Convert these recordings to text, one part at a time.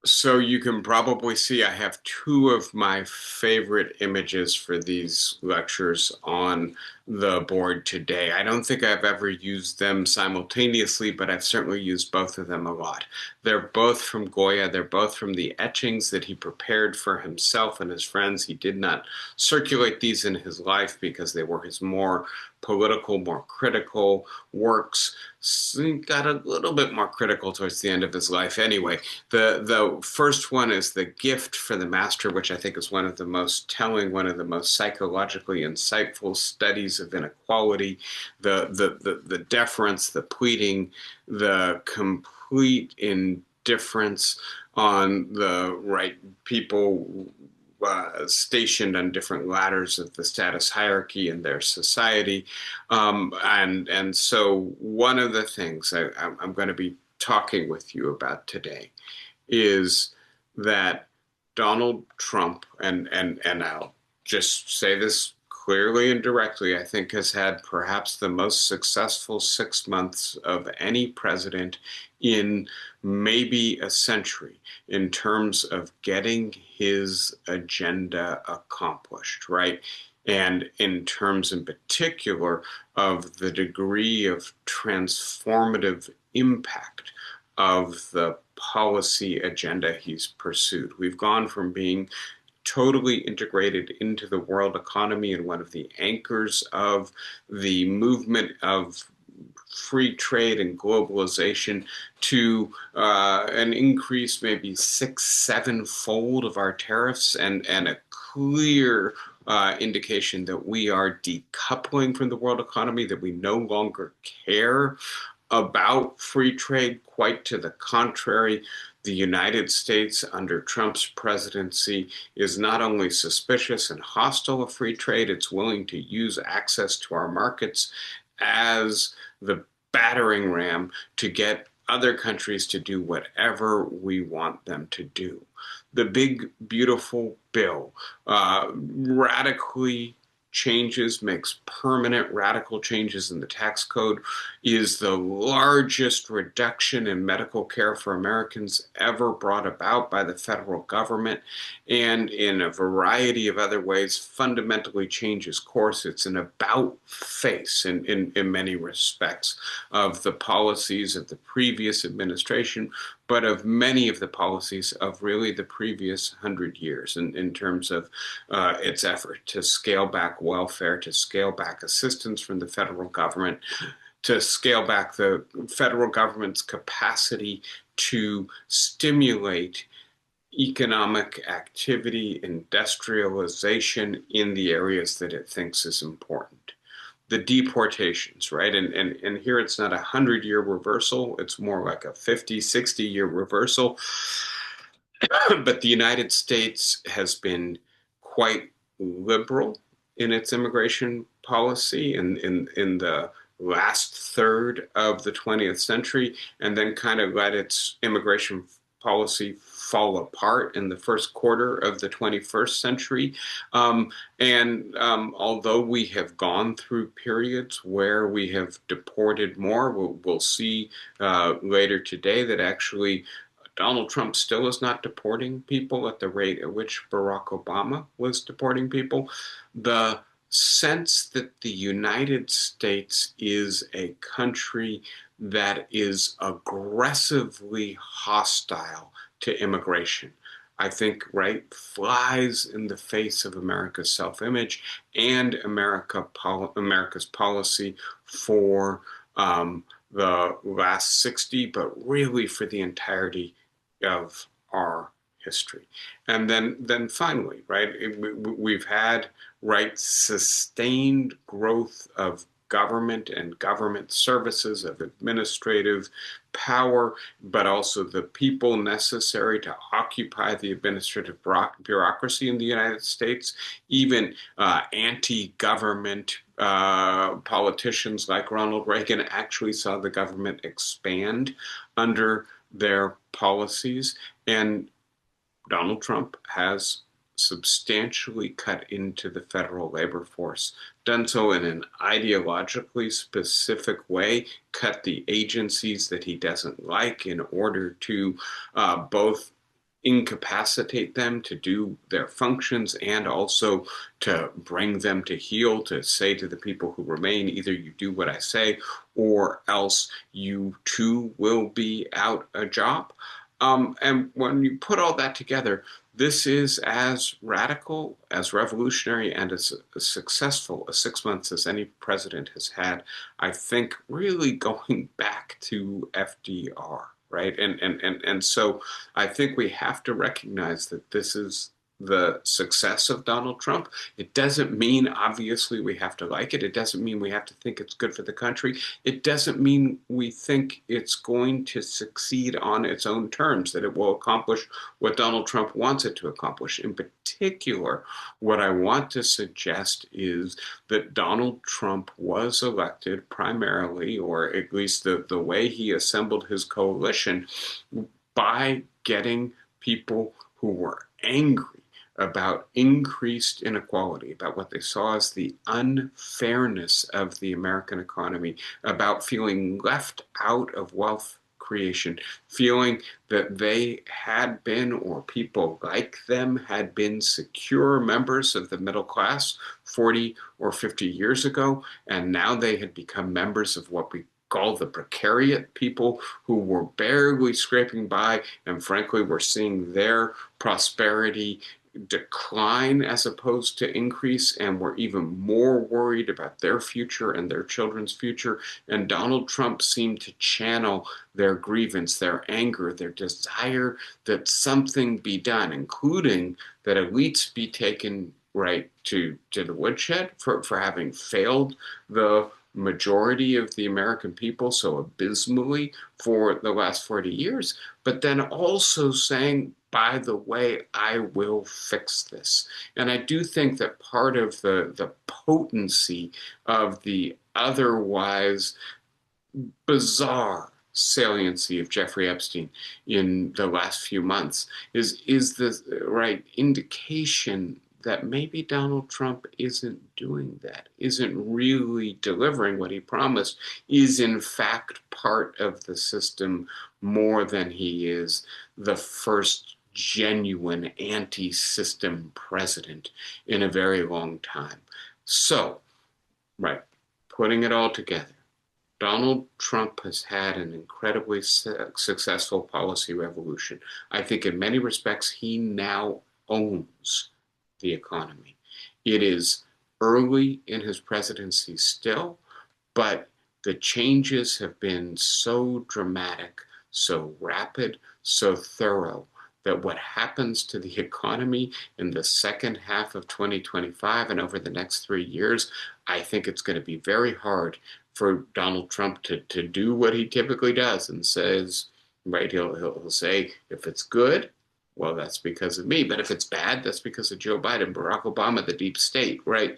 So you can probably see I have two of my favorite images for these lectures on the board today. I don't think I've ever used them simultaneously, but I've certainly used both of them a lot. They're both from Goya. They're both from the etchings that he prepared for himself and his friends. He did not circulate these in his life because they were his more political, more critical works. So he got a little bit more critical towards the end of his life anyway. The first one is The Gift for the Master, which I think is one of the most telling, one of the most psychologically insightful studies of inequality. The deference, the pleading, the complete indifference on the right people stationed on different ladders of the status hierarchy in their society. And so one of the things I'm going to be talking with you about today is that Donald Trump, and I'll just say this clearly and directly, I think has had perhaps the most successful 6 months of any president in maybe a century in terms of getting his agenda accomplished, right? And in terms in particular of the degree of transformative impact of the policy agenda he's pursued. We've gone from being totally integrated into the world economy and one of the anchors of the movement of free trade and globalization to an increase maybe six, seven-fold of our tariffs and a clear indication that we are decoupling from the world economy, that we no longer care about free trade. Quite to the contrary, the United States under Trump's presidency is not only suspicious and hostile of free trade, it's willing to use access to our markets as the battering ram to get other countries to do whatever we want them to do. The big, beautiful bill radically changes, makes permanent radical changes in the tax code, is the largest reduction in medical care for Americans ever brought about by the federal government, and in a variety of other ways fundamentally changes course. It's an about face in many respects of the policies of the previous administration, but of many of the policies of really the previous 100 years in terms of its effort to scale back welfare, to scale back assistance from the federal government, to scale back the federal government's capacity to stimulate economic activity, industrialization in the areas that it thinks is important. The deportations, right? And here it's not a 100-year reversal, it's more like a 50, 60-year reversal. But the United States has been quite liberal in its immigration policy in the last third of the 20th century, and then kind of let its immigration policy fall apart in the first quarter of the 21st century. Although we have gone through periods where we have deported more, we'll see later today that actually Donald Trump still is not deporting people at the rate at which Barack Obama was deporting people. The sense that the United States is a country that is aggressively hostile to immigration, I think, right, flies in the face of America's self-image and America's policy for the last 60, but really for the entirety of our history. And then finally, right, we've had, right, sustained growth of government and government services, of administrative power, but also the people necessary to occupy the administrative bureaucracy in the United States. Even anti-government politicians like Ronald Reagan actually saw the government expand under their policies. And Donald Trump has substantially cut into the federal labor force, done so in an ideologically specific way, cut the agencies that he doesn't like in order to both incapacitate them to do their functions and also to bring them to heel, to say to the people who remain, either you do what I say or else you too will be out a job. And when you put all that together, this is as radical, as revolutionary, and as successful a 6 months as any president has had. I think really going back to FDR, right? And so I think we have to recognize that this is the success of Donald Trump. It doesn't mean, obviously, we have to like it. It doesn't mean we have to think it's good for the country. It doesn't mean we think it's going to succeed on its own terms, that it will accomplish what Donald Trump wants it to accomplish. In particular, what I want to suggest is that Donald Trump was elected primarily, or at least the way he assembled his coalition, by getting people who were angry about increased inequality, about what they saw as the unfairness of the American economy, about feeling left out of wealth creation, feeling that they had been, or people like them had been, secure members of the middle class 40 or 50 years ago, and now they had become members of what we call the precariat, people who were barely scraping by, and frankly were seeing their prosperity decline as opposed to increase, and were even more worried about their future and their children's future. And Donald Trump seemed to channel their grievance, their anger, their desire that something be done, including that elites be taken right to the woodshed for having failed the majority of the American people so abysmally for the last 40 years, but then also saying, by the way, I will fix this. And I do think that part of the potency of the otherwise bizarre saliency of Jeffrey Epstein in the last few months is the right indication that maybe Donald Trump isn't doing that, isn't really delivering what he promised, is in fact part of the system more than he is the first genuine anti-system president in a very long time. So, right, putting it all together, Donald Trump has had an incredibly successful policy revolution. I think in many respects, he now owns the economy. It is early in his presidency still, but the changes have been so dramatic, so rapid, so thorough, that what happens to the economy in the second half of 2025 and over the next 3 years, I think it's going to be very hard for Donald Trump to do what he typically does and says, right, he'll say, if it's good, well, that's because of me. But if it's bad, that's because of Joe Biden, Barack Obama, the deep state, right?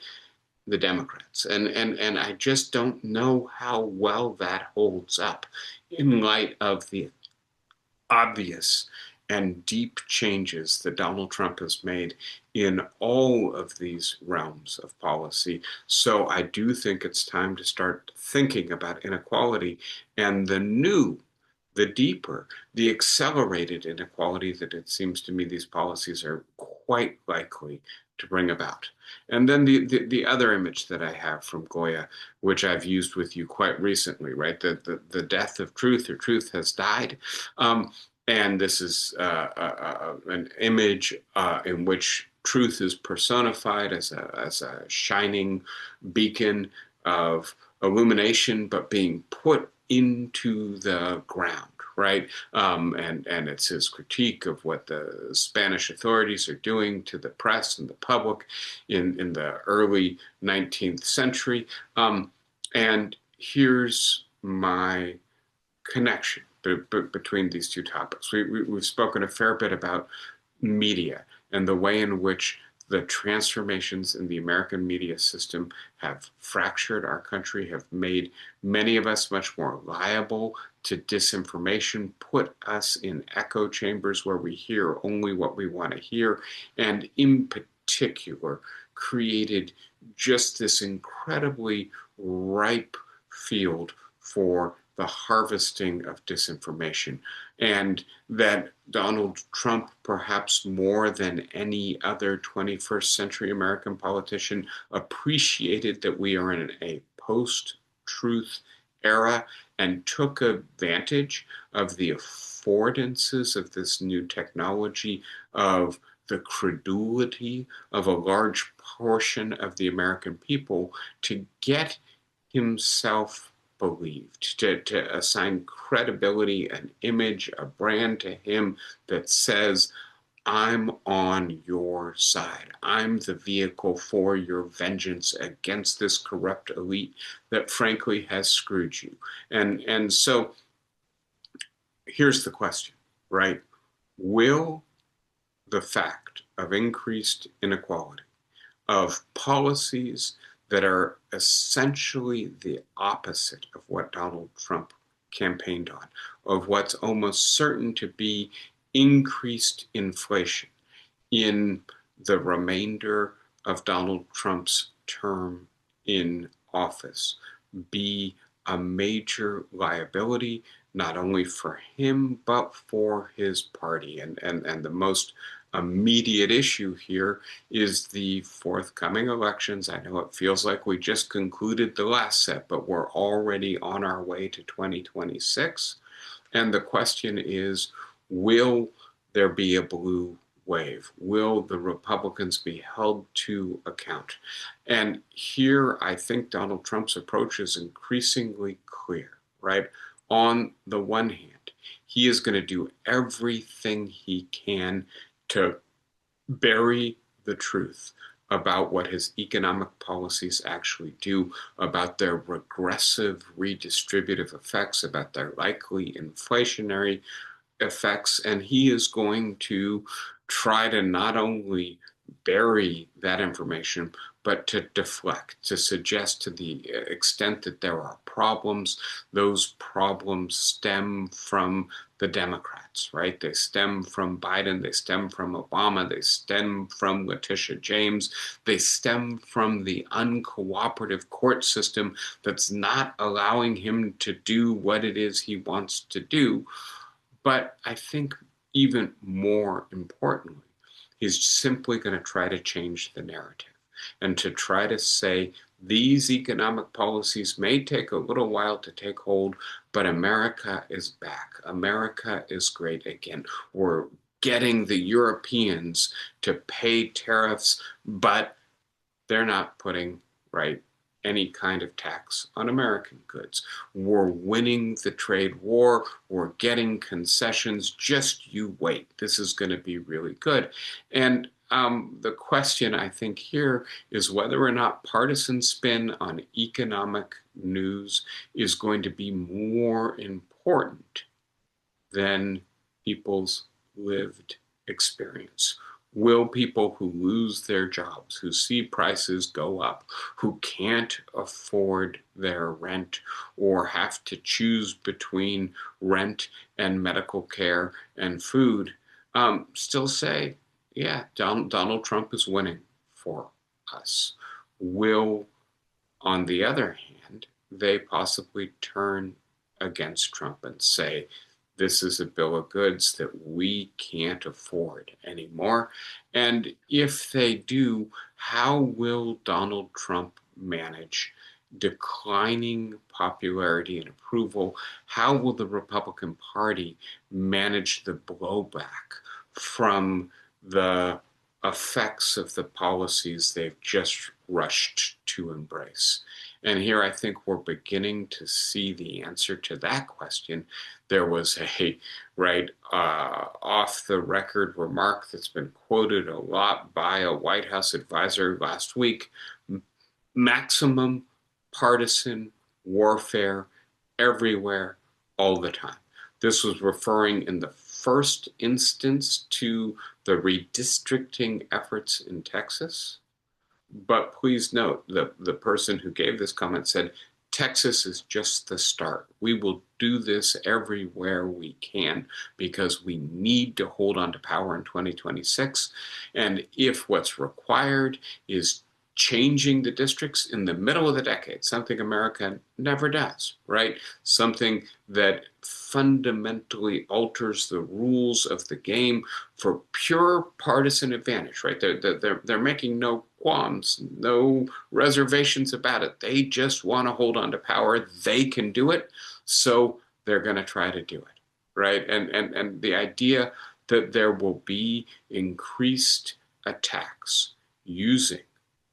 The Democrats. And I just don't know how well that holds up in light of the obvious and deep changes that Donald Trump has made in all of these realms of policy. So I do think it's time to start thinking about inequality and the deeper, the accelerated inequality that it seems to me these policies are quite likely to bring about. And then the other image that I have from Goya, which I've used with you quite recently, right? The death of truth, or truth has died. And this is an image in which truth is personified as a shining beacon of illumination, but being put into the ground, right? And it's his critique of what the Spanish authorities are doing to the press and the public in the early 19th century. And here's my connection between these two topics. We've spoken a fair bit about media and the way in which the transformations in the American media system have fractured our country, have made many of us much more liable to disinformation, put us in echo chambers where we hear only what we want to hear, and in particular, created just this incredibly ripe field for the harvesting of disinformation. and that Donald Trump, perhaps more than any other 21st century American politician, appreciated that we are in a post-truth era and took advantage of the affordances of this new technology, of the credulity of a large portion of the American people to get himself believed, to assign credibility, an image, a brand to him that says, I'm on your side. I'm the vehicle for your vengeance against this corrupt elite that frankly has screwed you. And so here's the question, right? Will the fact of increased inequality, of policies that are essentially the opposite of what Donald Trump campaigned on, of what's almost certain to be increased inflation in the remainder of Donald Trump's term in office, be a major liability, not only for him, but for his party. And the most immediate issue here is the forthcoming elections. I know it feels like we just concluded the last set, but we're already on our way to 2026. And the question is, will there be a blue wave? Will the Republicans be held to account? And here, I think Donald Trump's approach is increasingly clear, right? On the one hand, he is going to do everything he can to bury the truth about what his economic policies actually do, about their regressive redistributive effects, about their likely inflationary effects. And he is going to try to not only bury that information, but to deflect, to suggest to the extent that there are problems, those problems stem from the Democrats, right? They stem from Biden, they stem from Obama, they stem from Letitia James, they stem from the uncooperative court system that's not allowing him to do what it is he wants to do. But I think even more importantly, he's simply going to try to change the narrative and to try to say these economic policies may take a little while to take hold, but America is back. America is great again. We're getting the Europeans to pay tariffs, but they're not putting, right, any kind of tax on American goods. We're winning the trade war. We're getting concessions. Just you wait. This is going to be really good. And the question, I think, here is whether or not partisan spin on economic news is going to be more important than people's lived experience. Will people who lose their jobs, who see prices go up, who can't afford their rent or have to choose between rent and medical care and food, still say, yeah, Donald Trump is winning for us? Will, on the other hand, they possibly turn against Trump and say, this is a bill of goods that we can't afford anymore? And if they do, how will Donald Trump manage declining popularity and approval? How will the Republican Party manage the blowback from the effects of the policies they've just rushed to embrace? And here I think we're beginning to see the answer to that question. There was a off the record remark that's been quoted a lot by a White House advisor last week: maximum partisan warfare everywhere, all the time. This was referring in the first instance to the redistricting efforts in Texas. But please note, the person who gave this comment said, Texas is just the start. We will do this everywhere we can because we need to hold on to power in 2026. And if what's required is changing the districts in the middle of the decade, something America never does, right? Something that fundamentally alters the rules of the game for pure partisan advantage, right? They're making no qualms, no reservations about it. They just want to hold on to power. They can do it, so they're going to try to do it, right? And the idea that there will be increased attacks using,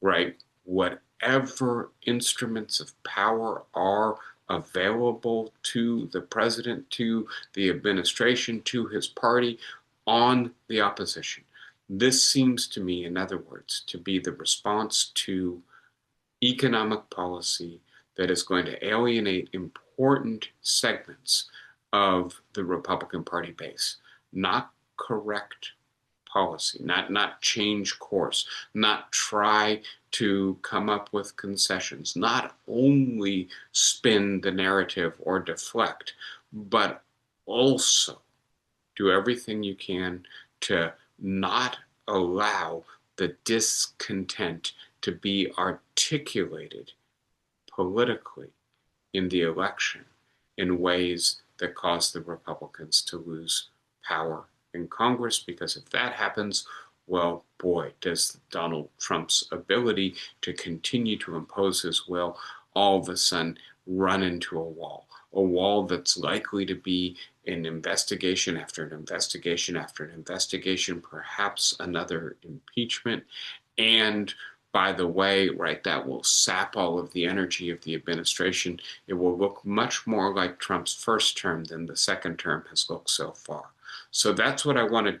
right, whatever instruments of power are available to the president, to the administration, to his party on the opposition. This seems to me, in other words, to be the response to economic policy that is going to alienate important segments of the Republican Party base, not correct policy, not change course, not try to come up with concessions, not only spin the narrative or deflect, but also do everything you can to not allow the discontent to be articulated politically in the election in ways that cause the Republicans to lose power in Congress, because if that happens, well, boy, does Donald Trump's ability to continue to impose his will all of a sudden run into a wall that's likely to be an investigation after an investigation after an investigation, perhaps another impeachment. And by the way, right, that will sap all of the energy of the administration. It will look much more like Trump's first term than the second term has looked so far. So that's what I want to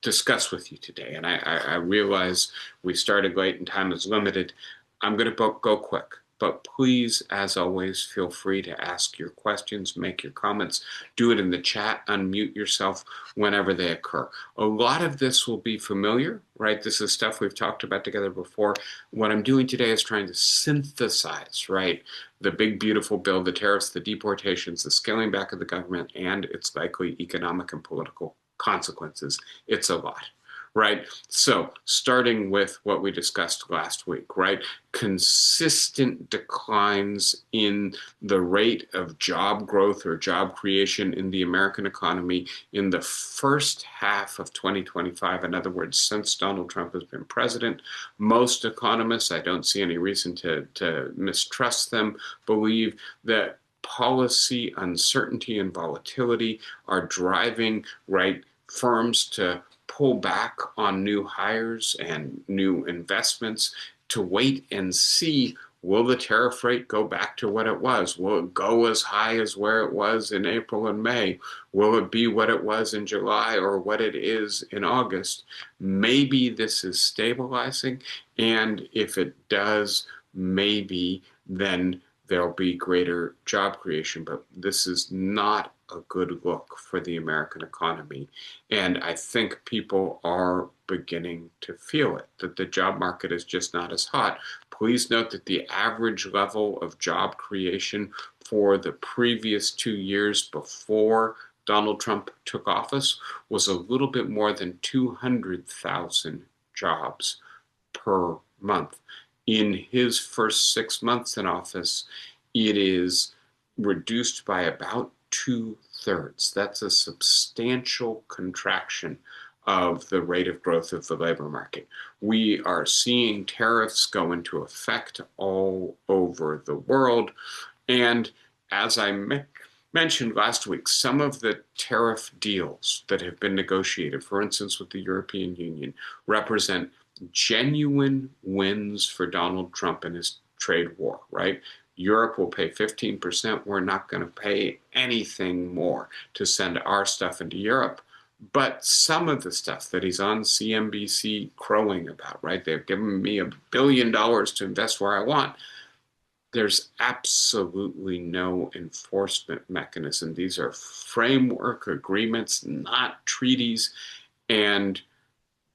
discuss with you today. And I realize we started late and time is limited. I'm going to go quick. But please, as always, feel free to ask your questions, make your comments, do it in the chat, unmute yourself whenever they occur. A lot of this will be familiar, right? This is stuff we've talked about together before. What I'm doing today is trying to synthesize, right, the big, beautiful bill, the tariffs, the deportations, the scaling back of the government, and its likely economic and political consequences. It's a lot. Right? So starting with what we discussed last week, right? Consistent declines in the rate of job growth or job creation in the American economy in the first half of 2025. In other words, since Donald Trump has been president, most economists, I don't see any reason to mistrust them, believe that policy uncertainty and volatility are driving, right, firms to pull back on new hires and new investments to wait and see, will the tariff rate go back to what it was? Will it go as high as where it was in April and May? Will it be what it was in July or what it is in August? Maybe this is stabilizing, and if it does, maybe then there'll be greater job creation, but this is not a good look for the American economy. And I think people are beginning to feel it, that the job market is just not as hot. Please note that the average level of job creation for the previous 2 years before Donald Trump took office was a little bit more than 200,000 jobs per month. In his first 6 months in office, it is reduced by about 2/3. That's a substantial contraction of the rate of growth of the labor market. We are seeing tariffs go into effect all over the world. And as I mentioned last week, some of the tariff deals that have been negotiated, for instance, with the European Union, represent genuine wins for Donald Trump and his trade war, right? Europe will pay 15%. We're not going to pay anything more to send our stuff into Europe. But some of the stuff that he's on CNBC crowing about, right? They've given me $1 billion to invest where I want. There's absolutely no enforcement mechanism. These are framework agreements, not treaties. And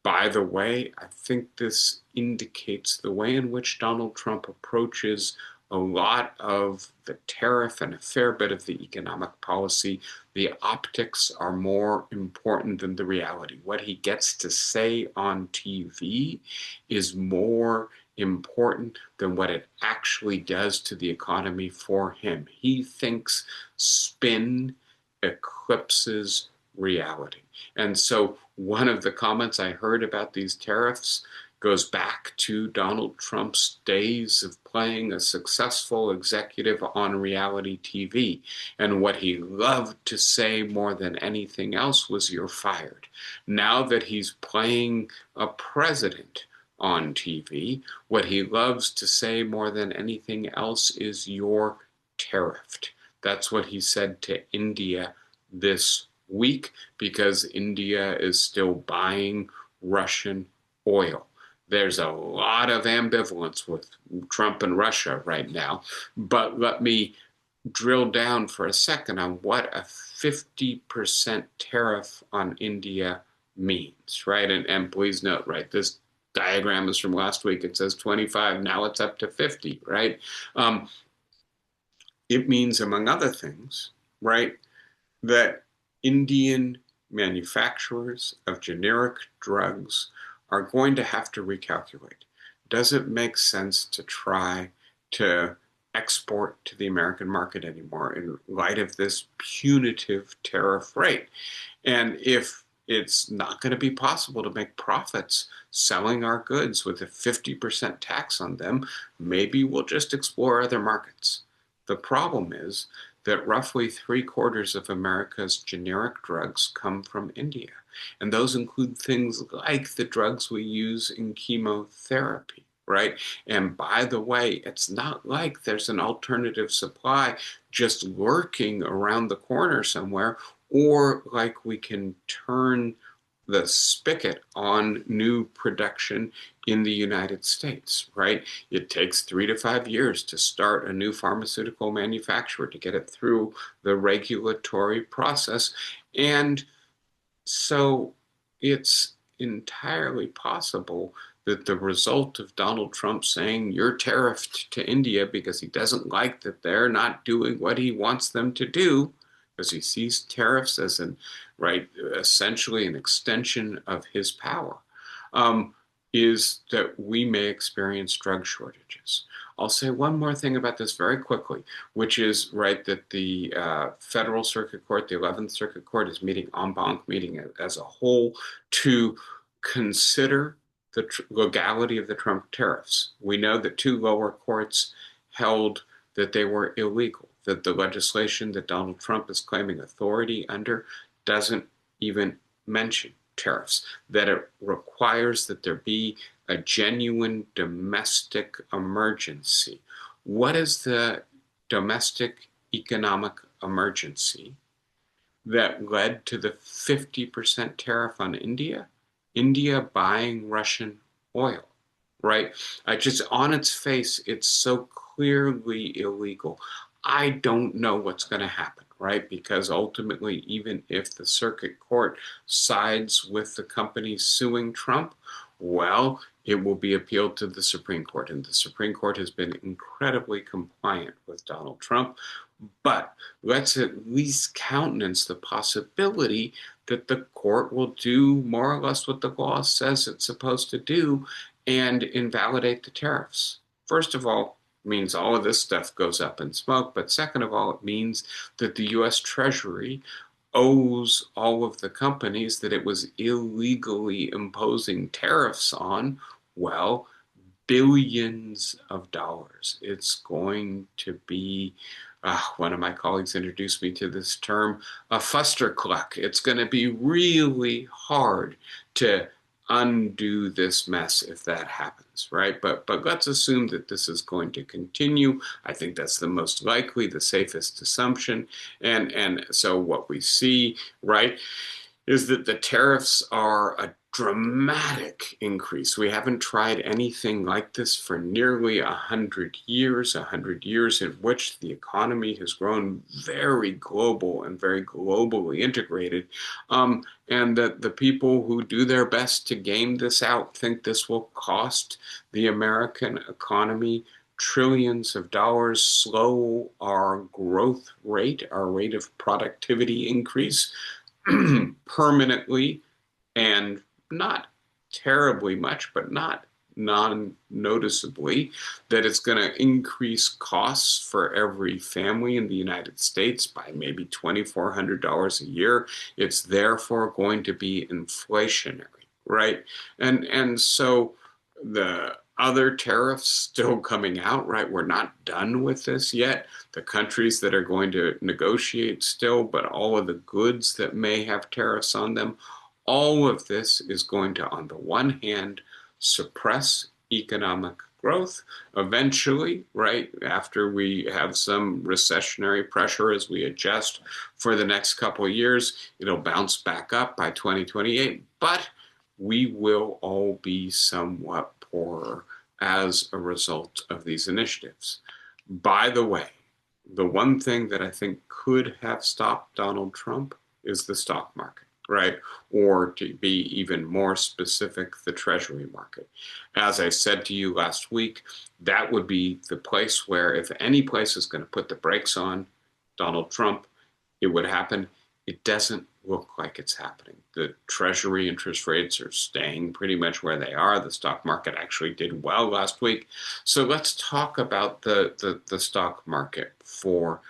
by the way, I think this indicates the way in which Donald Trump approaches a lot of the tariff and a fair bit of the economic policy. The optics are more important than the reality. What he gets to say on TV is more important than what it actually does to the economy for him. He thinks spin eclipses reality. And so one of the comments I heard about these tariffs goes back to Donald Trump's days of playing a successful executive on reality TV. And what he loved to say more than anything else was, "You're fired." Now that he's playing a president on TV, what he loves to say more than anything else is, "You're tariffed." That's what he said to India this week, because India is still buying Russian oil. There's a lot of ambivalence with Trump and Russia right now, but let me drill down for a second on what a 50% tariff on India means, right? And please note, right, this diagram is from last week. It says 25, now it's up to 50, right? It means, among other things, right, that Indian manufacturers of generic drugs are going to have to recalculate. Does it make sense to try to export to the American market anymore in light of this punitive tariff rate? And if it's not going to be possible to make profits selling our goods with a 50% tax on them, maybe we'll just explore other markets. The problem is that roughly 3/4 of America's generic drugs come from India. And those include things like the drugs we use in chemotherapy, right? And by the way, it's not like there's an alternative supply just lurking around the corner somewhere, or like we can turn the spigot on new production in the United States, right? It takes 3 to 5 years to start a new pharmaceutical manufacturer, to get it through the regulatory process. And so it's entirely possible that the result of Donald Trump saying, "You're tariffed" to India because he doesn't like that they're not doing what he wants them to do, because he sees tariffs as essentially an extension of his power, is that we may experience drug shortages. I'll say one more thing about this very quickly, which is, right, that the Federal Circuit Court, the 11th Circuit Court, is meeting en banc, meeting as a whole, to consider the legality of the Trump tariffs. We know that 2 lower courts held that they were illegal, that the legislation that Donald Trump is claiming authority under doesn't even mention tariffs, that it requires that there be a genuine domestic emergency. What is the domestic economic emergency that led to the 50% tariff on India? India buying Russian oil, right? On its face, it's so clearly illegal. I don't know what's going to happen, right? Because ultimately, even if the circuit court sides with the company suing Trump, well, it will be appealed to the Supreme Court. And the Supreme Court has been incredibly compliant with Donald Trump. But let's at least countenance the possibility that the court will do more or less what the law says it's supposed to do and invalidate the tariffs. First of all, it means all of this stuff goes up in smoke. But second of all, it means that the U.S. Treasury owes all of the companies that it was illegally imposing tariffs on, well, billions of dollars. It's going to be, one of my colleagues introduced me to this term, a fustercluck. It's going to be really hard to undo this mess if that happens, right? But let's assume that this is going to continue. I think that's the most likely, the safest assumption. And so what we see, right, is that the tariffs are a dramatic increase. We haven't tried anything like this for nearly 100 years in which the economy has grown very global and very globally integrated. And that the people who do their best to game this out think this will cost the American economy trillions of dollars, slow our growth rate, our rate of productivity increase permanently, and not terribly much, but not non-noticeably, that it's going to increase costs for every family in the United States by maybe $2,400 a year. It's therefore going to be inflationary, right? And so the other tariffs still coming out, right? We're not done with this yet. The countries that are going to negotiate still, but all of the goods that may have tariffs on them, all of this is going to, on the one hand, suppress economic growth. Eventually, right, after we have some recessionary pressure as we adjust for the next couple of years, it'll bounce back up by 2028. But we will all be somewhat poorer as a result of these initiatives. By the way, the one thing that I think could have stopped Donald Trump is the stock market, right? Or to be even more specific, the Treasury market. As I said to you last week, that would be the place where, if any place is going to put the brakes on Donald Trump, it would happen. It doesn't look like it's happening. The Treasury interest rates are staying pretty much where they are. The stock market actually did well last week. So let's talk about the stock market for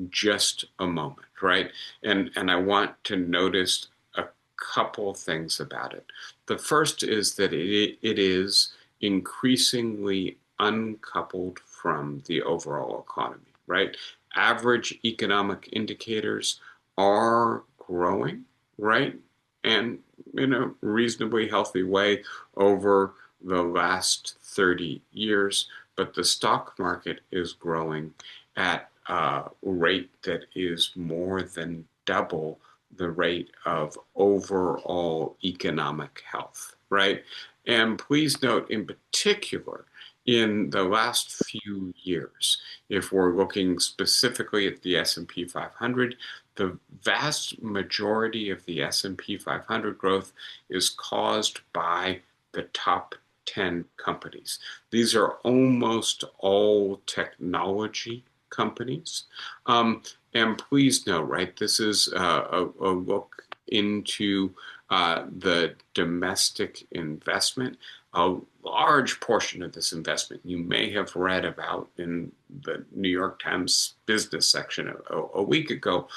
just a moment, right? And I want to notice a couple things about it. The first is that it is increasingly uncoupled from the overall economy, right? Average economic indicators are growing, right? And in a reasonably healthy way over the last 30 years. But the stock market is growing at a rate that is more than double the rate of overall economic health, right? And please note in particular, in the last few years, if we're looking specifically at the S&P 500, the vast majority of the S&P 500 growth is caused by the top 10 companies. These are almost all technology companies. And please note, right, this is a look into the domestic investment. A large portion of this investment you may have read about in the New York Times business section a week ago.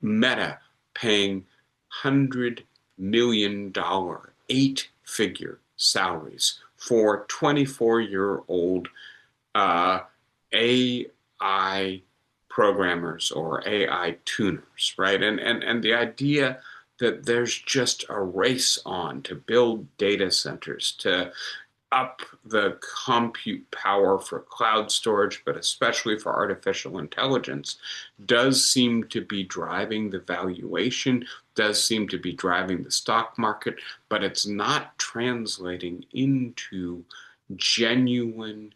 Meta paying $100 million, eight-figure salaries for 24-year-old AI programmers or AI tuners, right? And the idea that there's just a race on to build data centers, to up the compute power for cloud storage, but especially for artificial intelligence, does seem to be driving the valuation, does seem to be driving the stock market, but it's not translating into genuine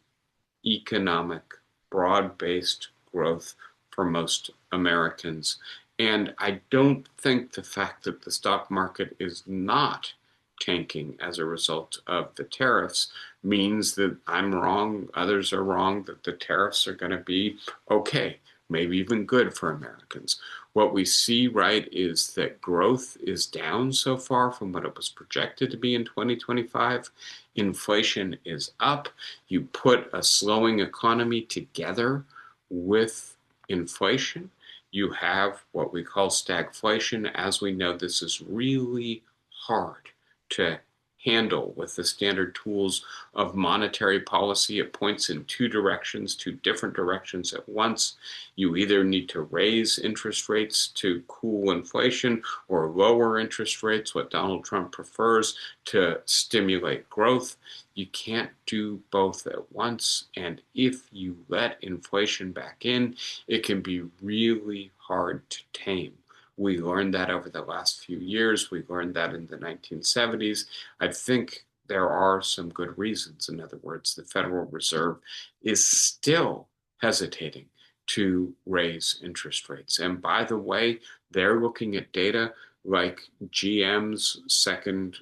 economic, broad-based growth for most Americans. And I don't think the fact that the stock market is not tanking as a result of the tariffs means that I'm wrong, others are wrong, that the tariffs are going to be okay, maybe even good for Americans. What we see, right, is that growth is down so far from what it was projected to be in 2025. Inflation is up. You put a slowing economy together with inflation, you have what we call stagflation. As we know, this is really hard to handle with the standard tools of monetary policy. It points in two directions, two different directions at once. You either need to raise interest rates to cool inflation or lower interest rates, what Donald Trump prefers, to stimulate growth. You can't do both at once. And if you let inflation back in, it can be really hard to tame. We learned that over the last few years. We learned that in the 1970s. I think there are some good reasons. In other words, the Federal Reserve is still hesitating to raise interest rates. And by the way, they're looking at data like GM's second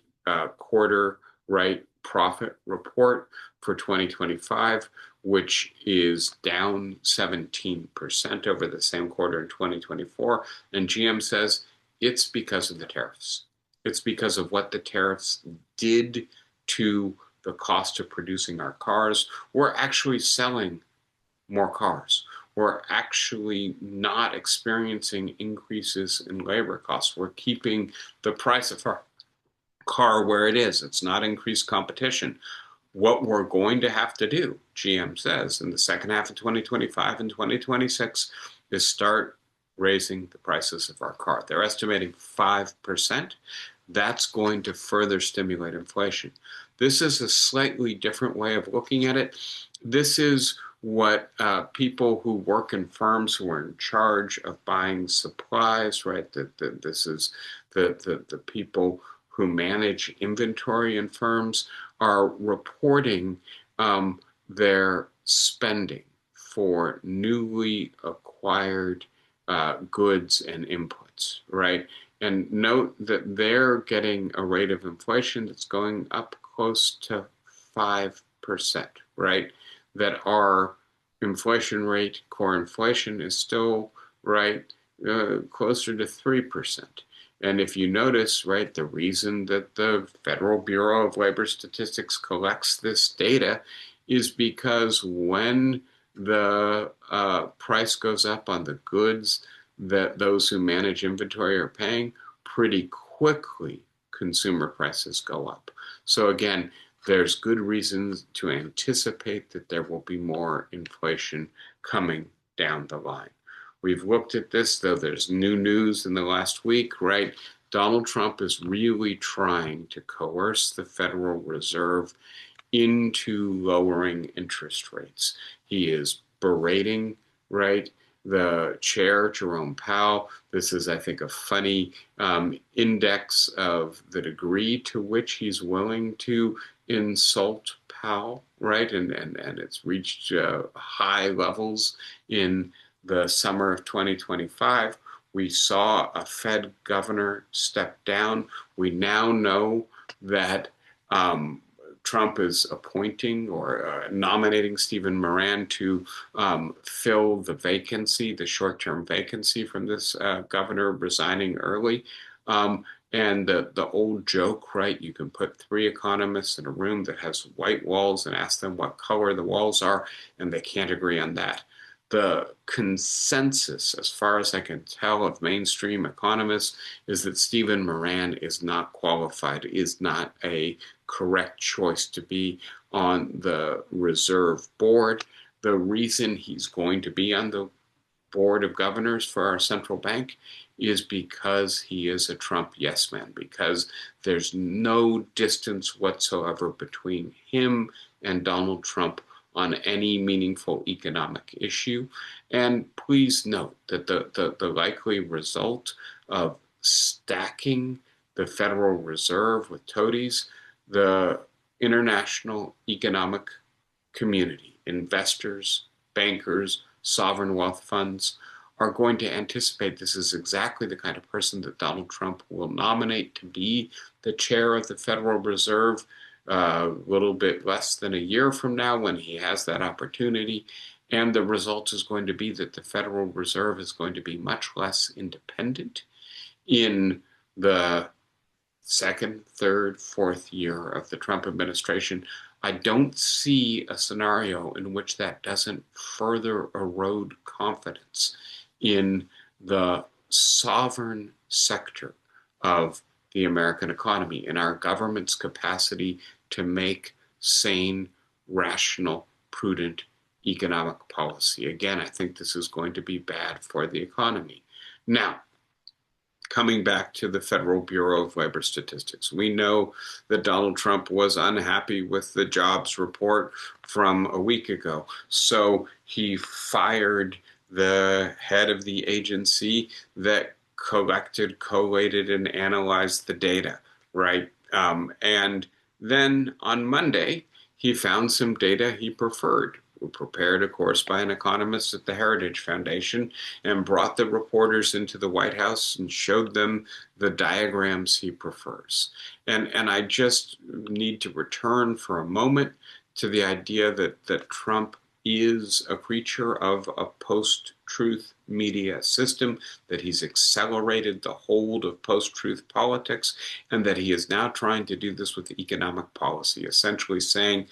quarter, right, profit report for 2025, which is down 17% over the same quarter in 2024. And GM says it's because of the tariffs. It's because of what the tariffs did to the cost of producing our cars, we're actually selling more cars. We're actually not experiencing increases in labor costs. We're keeping the price of our car where it is. It's not increased competition. What we're going to have to do, GM says, in the second half of 2025 and 2026 is start raising the prices of our car. They're estimating 5%. That's going to further stimulate inflation. This is a slightly different way of looking at it. This is what people who work in firms who are in charge of buying supplies, right? This is the people who manage inventory in firms are reporting their spending for newly acquired goods and inputs, right? And note that they're getting a rate of inflation that's going up close to 5%, right? That our inflation rate, core inflation, is still, right, closer to 3%. And if you notice, right, the reason that the Federal Bureau of Labor Statistics collects this data is because when the price goes up on the goods that those who manage inventory are paying, pretty quickly consumer prices go up. So again, there's good reasons to anticipate that there will be more inflation coming down the line. We've looked at this, though there's new news in the last week, right? Donald Trump is really trying to coerce the Federal Reserve into lowering interest rates. He is berating, right, the chair, Jerome Powell. This is, I think, a funny index of the degree to which he's willing to insult Powell, right? And it's reached high levels in the summer of 2025. We saw a Fed governor step down. We now know that Trump is appointing or nominating Stephen Moran to fill the vacancy, the short-term vacancy from this governor resigning early. And the old joke, right? You can put three economists in a room that has white walls and ask them what color the walls are, and they can't agree on that. The consensus, as far as I can tell, of mainstream economists is that Stephen Moran is not qualified, is not a correct choice to be on the Reserve Board. The reason he's going to be on the Board of Governors for our central bank is because he is a Trump yes man, because there's no distance whatsoever between him and Donald Trump on any meaningful economic issue. And please note that the likely result of stacking the Federal Reserve with toadies, the international economic community, investors, bankers, sovereign wealth funds, are going to anticipate this is exactly the kind of person that Donald Trump will nominate to be the chair of the Federal Reserve a little bit less than a year from now when he has that opportunity. And the result is going to be that the Federal Reserve is going to be much less independent in the second, third, fourth year of the Trump administration. I don't see a scenario in which that doesn't further erode confidence in the sovereign sector of the American economy, in our government's capacity to make sane, rational, prudent economic policy. Again, I think this is going to be bad for the economy. Now, coming back to the Federal Bureau of Labor Statistics, we know that Donald Trump was unhappy with the jobs report from a week ago. So he fired the head of the agency that collected, collated, and analyzed the data, right? And then on Monday, he found some data he preferred, prepared, of course, by an economist at the Heritage Foundation, and brought the reporters into the White House and showed them the diagrams he prefers. And I just need to return for a moment to the idea that Trump is a creature of a post-truth media system, that he's accelerated the hold of post-truth politics, and that he is now trying to do this with economic policy, essentially saying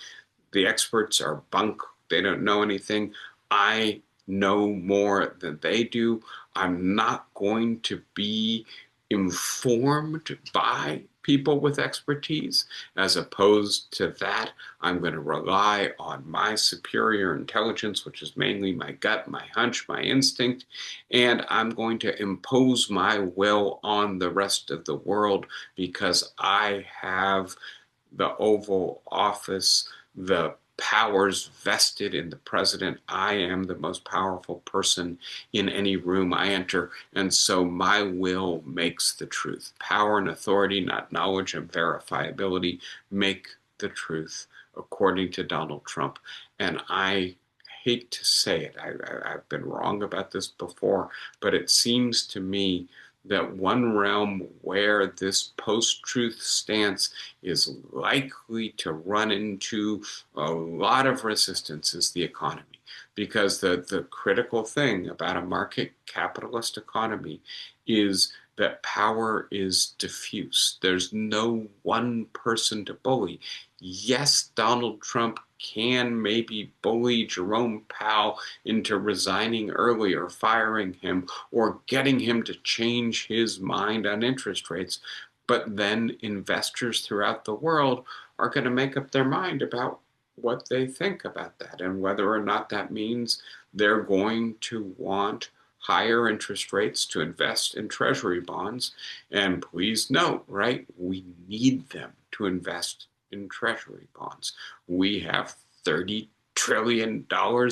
the experts are bunk, they don't know anything. I know more than they do. I'm not going to be informed by people with expertise. As opposed to that, I'm going to rely on my superior intelligence, which is mainly my gut, my hunch, my instinct, and I'm going to impose my will on the rest of the world because I have the Oval Office, the powers vested in the president. I am the most powerful person in any room I enter, and so my will makes the truth. Power and authority, not knowledge and verifiability, make the truth, according to Donald Trump. And I hate to say it, I've been wrong about this before, but it seems to me that one realm where this post-truth stance is likely to run into a lot of resistance is the economy. Because the critical thing about a market capitalist economy is that power is diffuse. There's no one person to bully. Yes, Donald Trump can maybe bully Jerome Powell into resigning early or firing him or getting him to change his mind on interest rates. But then investors throughout the world are going to make up their mind about what they think about that and whether or not that means they're going to want higher interest rates to invest in treasury bonds. And please note, right, we need them to invest in treasury bonds. We have $30 trillion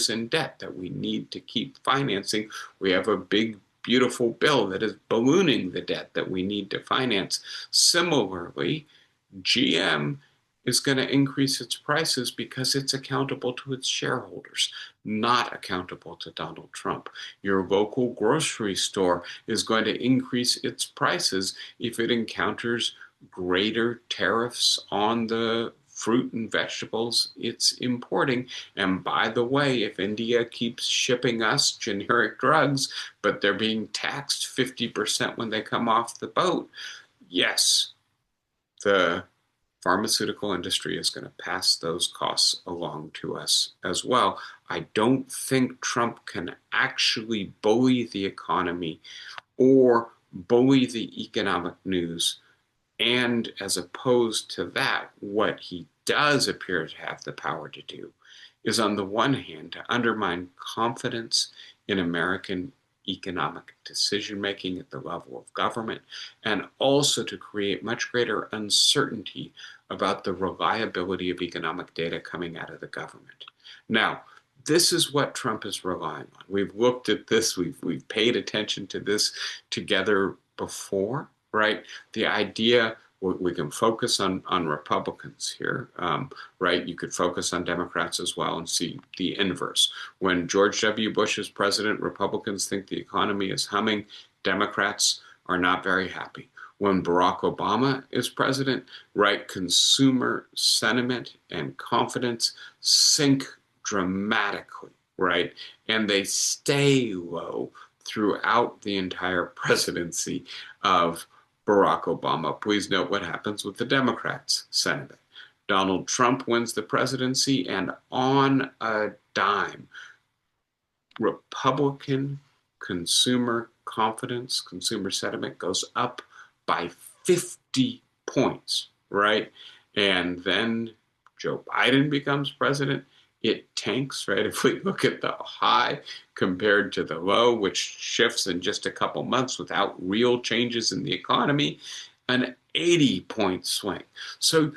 in debt that we need to keep financing. We have a big, beautiful bill that is ballooning the debt that we need to finance. Similarly, GM is going to increase its prices because it's accountable to its shareholders, not accountable to Donald Trump. Your local grocery store is going to increase its prices if it encounters greater tariffs on the fruit and vegetables it's importing. And by the way, if India keeps shipping us generic drugs, but they're being taxed 50% when they come off the boat, yes, the pharmaceutical industry is going to pass those costs along to us as well. I don't think Trump can actually bully the economy or bully the economic news. And as opposed to that, what he does appear to have the power to do is, on the one hand, to undermine confidence in American economic decision-making at the level of government, and also to create much greater uncertainty about the reliability of economic data coming out of the government. Now, this is what Trump is relying on. We've looked at this, we've paid attention to this together before, right? The idea, we can focus on Republicans here, right? You could focus on Democrats as well and see the inverse. When George W. Bush is president, Republicans think the economy is humming. Democrats are not very happy. When Barack Obama is president, right, consumer sentiment and confidence sink dramatically, right? And they stay low throughout the entire presidency of Barack Obama. Please note what happens with the Democrats' sentiment. Donald Trump wins the presidency, and on a dime, Republican consumer confidence, consumer sentiment goes up by 50 points, right? And then Joe Biden becomes president. It tanks, right? If we look at the high compared to the low, which shifts in just a couple months without real changes in the economy, an 80-point swing. So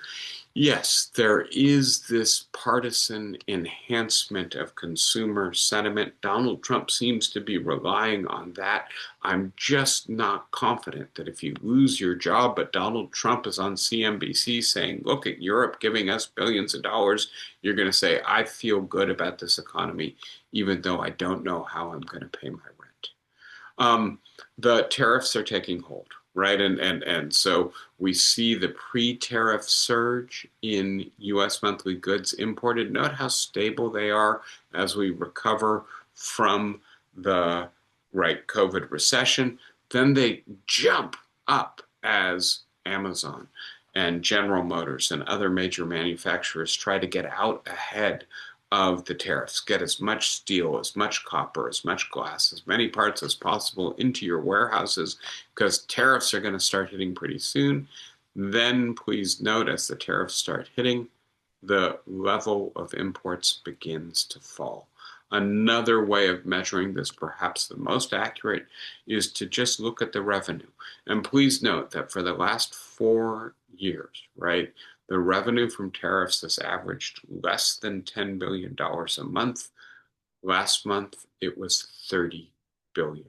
yes, there is this partisan enhancement of consumer sentiment. Donald Trump seems to be relying on that. I'm just not confident that if you lose your job, but Donald Trump is on CNBC saying, look at Europe giving us billions of dollars, you're going to say, I feel good about this economy, even though I don't know how I'm going to pay my rent. The tariffs are taking hold, right? And so we see the pre-tariff surge in U.S. monthly goods imported. Note how stable they are as we recover from the COVID recession. Then they jump up as Amazon and General Motors and other major manufacturers try to get out ahead of the tariffs, get as much steel, as much copper, as much glass, as many parts as possible into your warehouses because tariffs are going to start hitting pretty soon. Then please note as the tariffs start hitting, the level of imports begins to fall. Another way of measuring this, perhaps the most accurate, is to just look at the revenue. And please note that for the last 4 years, right, the revenue from tariffs has averaged less than $10 billion a month. Last month, it was $30 billion.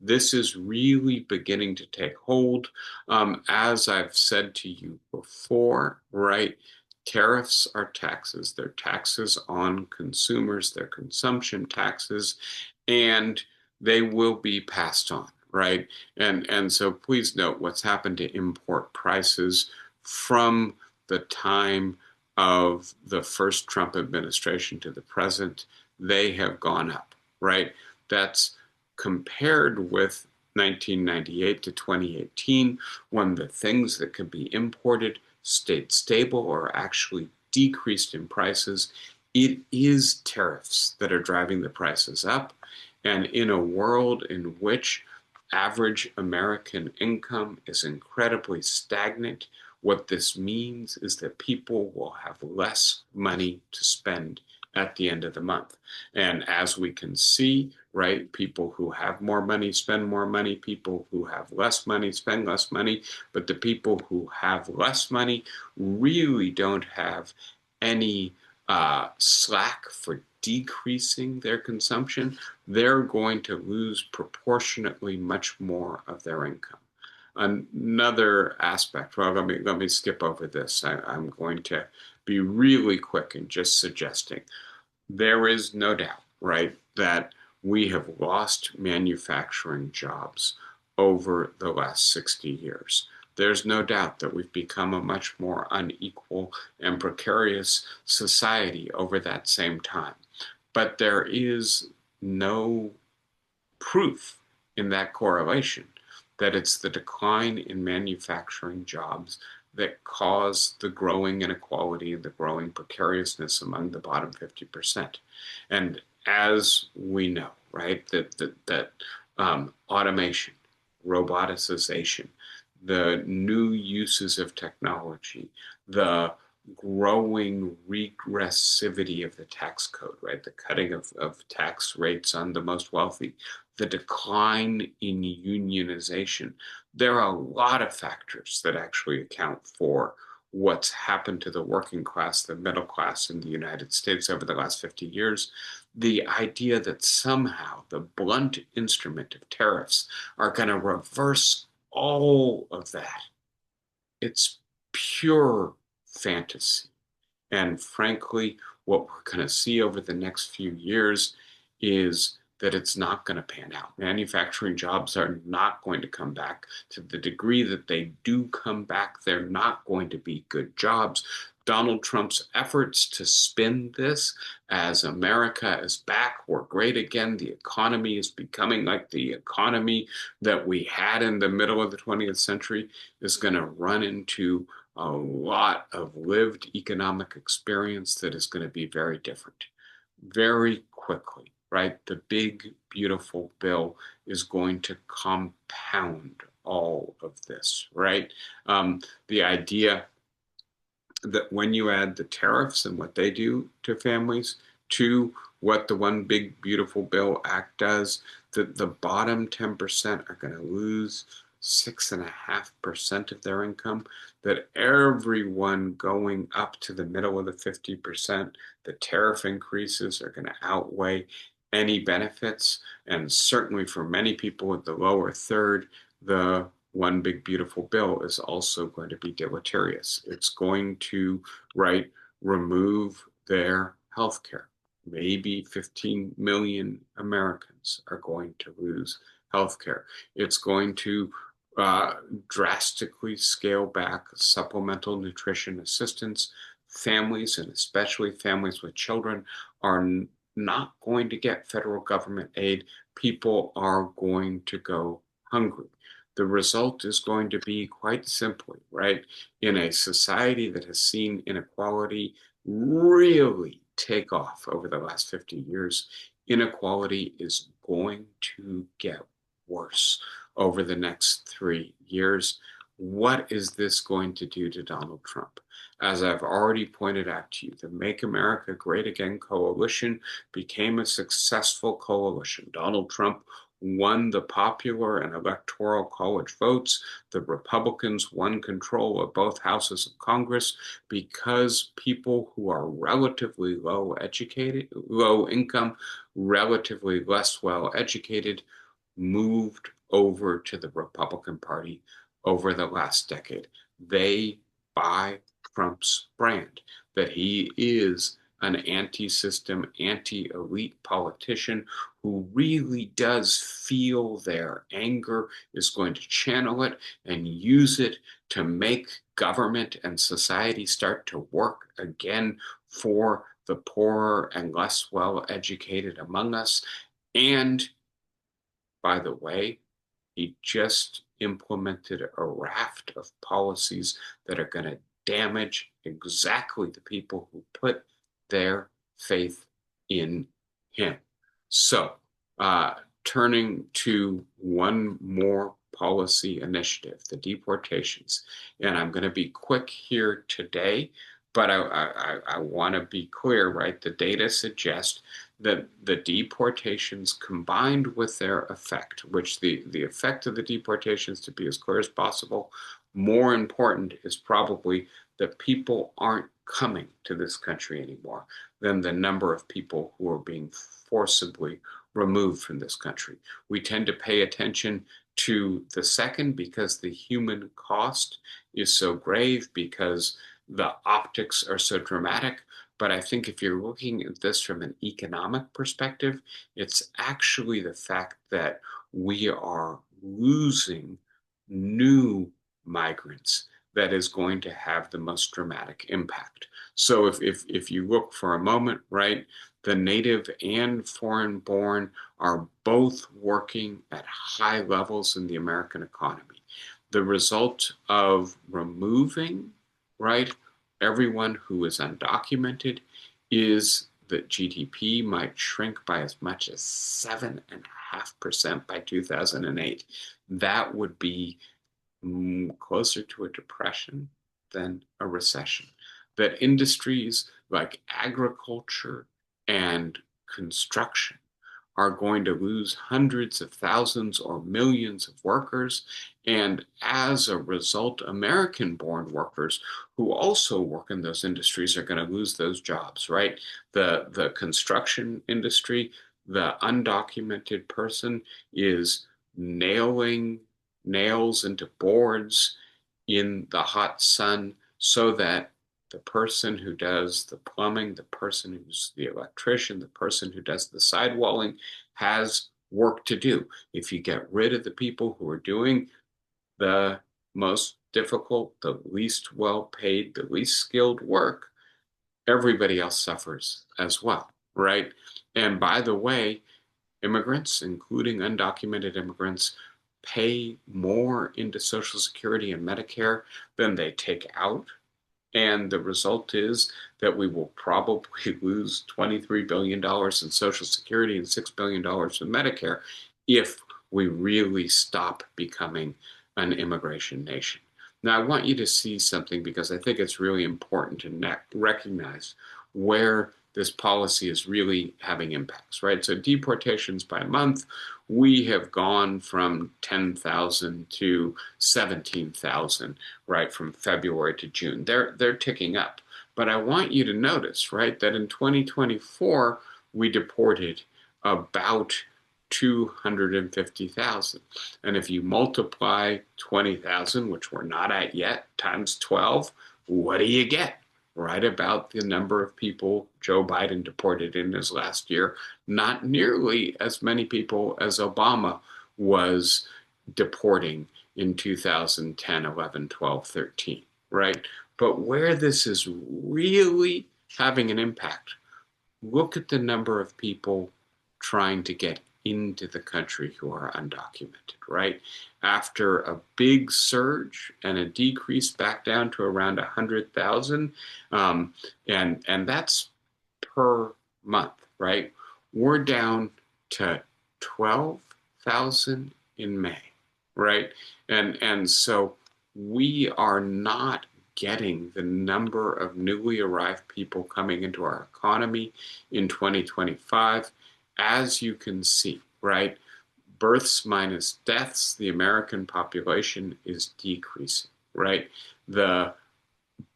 This is really beginning to take hold. As I've said to you before, right? Tariffs are taxes. They're taxes on consumers, they're consumption taxes, and they will be passed on, right? And so please note what's happened to import prices from the time of the first Trump administration to the present. They have gone up, right? That's compared with 1998 to 2018, when the things that could be imported stayed stable or actually decreased in prices. It is tariffs that are driving the prices up. And in a world in which average American income is incredibly stagnant, what this means is that people will have less money to spend at the end of the month. And as we can see, right, people who have more money spend more money, people who have less money spend less money, but the people who have less money really don't have any slack for decreasing their consumption. They're going to lose proportionately much more of their income. Another aspect, well, let me skip over this. I'm going to be really quick in just suggesting there is no doubt, right, that we have lost manufacturing jobs over the last 60 years. There's no doubt that we've become a much more unequal and precarious society over that same time. But there is no proof in that correlation that it's the decline in manufacturing jobs that cause the growing inequality and the growing precariousness among the bottom 50%. And as we know, right, that automation, roboticization, the new uses of technology, the growing regressivity of the tax code, right, the cutting of tax rates on the most wealthy, the decline in unionization. There are a lot of factors that actually account for what's happened to the working class, the middle class in the United States over the last 50 years. The idea that somehow the blunt instrument of tariffs are going to reverse all of that, it's pure fantasy. And frankly, what we're going to see over the next few years is that it's not going to pan out. Manufacturing jobs are not going to come back. To the degree that they do come back, they're not going to be good jobs. Donald Trump's efforts to spin this as America is back, we're great again, the economy is becoming like the economy that we had in the middle of the 20th century, is going to run into a lot of lived economic experience that is going to be very different very quickly, right? The big, beautiful bill is going to compound all of this, right? The idea that when you add the tariffs and what they do to families to what the One Big Beautiful Bill Act does, that the bottom 10% are going to lose 6.5% of their income, that everyone going up to the middle of the 50%, the tariff increases are going to outweigh any benefits. And certainly for many people at the lower third, the One Big Beautiful Bill is also going to be deleterious. It's going to, right, remove their health care. Maybe 15 million Americans are going to lose health care. It's going to uh, drastically scale back supplemental nutrition assistance. Families, and especially families with children, are not going to get federal government aid. People are going to go hungry. The result is going to be quite simply, right, in a society that has seen inequality really take off over the last 50 years, inequality is going to get worse over the next 3 years. What is this going to do to Donald Trump? As I've already pointed out to you, the Make America Great Again coalition became a successful coalition. Donald Trump won the popular and electoral college votes. The Republicans won control of both houses of Congress because people who are relatively low educated, low income, relatively less well educated, moved over to the Republican Party over the last decade. They buy Trump's brand, that he is an anti-system, anti-elite politician who really does feel their anger, is going to channel it and use it to make government and society start to work again for the poorer and less well-educated among us. And by the way, he just implemented a raft of policies that are going to damage exactly the people who put their faith in him. So, turning to one more policy initiative, the deportations. And I'm going to be quick here today, but I want to be clear, right? The data suggest that the deportations combined with their effect, which the effect of the deportations, to be as clear as possible, more important is probably that people aren't coming to this country anymore than the number of people who are being forcibly removed from this country. We tend to pay attention to the second because the human cost is so grave, because the optics are so dramatic. But I think if you're looking at this from an economic perspective, it's actually the fact that we are losing new migrants that is going to have the most dramatic impact. So if you look for a moment, right, the native and foreign born are both working at high levels in the American economy. The result of removing, right, everyone who is undocumented is that GDP might shrink by as much as 7.5% by 2008. That would be closer to a depression than a recession. That industries like agriculture and construction are going to lose hundreds of thousands or millions of workers. And as a result, American-born workers who also work in those industries are going to lose those jobs, right? The construction industry, the undocumented person is nailing nails into boards in the hot sun so that the person who does the plumbing, the person who's the electrician, the person who does the sidewalling has work to do. If you get rid of the people who are doing the most difficult, the least well paid, the least skilled work, everybody else suffers as well, right? And by the way, immigrants, including undocumented immigrants, pay more into Social Security and Medicare than they take out. And the result is that we will probably lose $23 billion in Social Security and $6 billion in Medicare if we really stop becoming an immigration nation. Now, I want you to see something because I think it's really important to recognize where this policy is really having impacts, right? So deportations by month, we have gone from 10,000 to 17,000, right, from February to June. They're ticking up. But I want you to notice, right, that in 2024, we deported about 250,000. And if you multiply 20,000, which we're not at yet, times 12, what do you get? Right about the number of people Joe Biden deported in his last year. Not nearly as many people as Obama was deporting in 2010, 11, 12, 13, right? But where this is really having an impact, look at the number of people trying to get into the country who are undocumented, right? After a big surge and a decrease back down to around 100,000, and that's per month, right? We're down to 12,000 in May, right? And so we are not getting the number of newly arrived people coming into our economy in 2025, as you can see, right? Births minus deaths, the American population is decreasing, right? The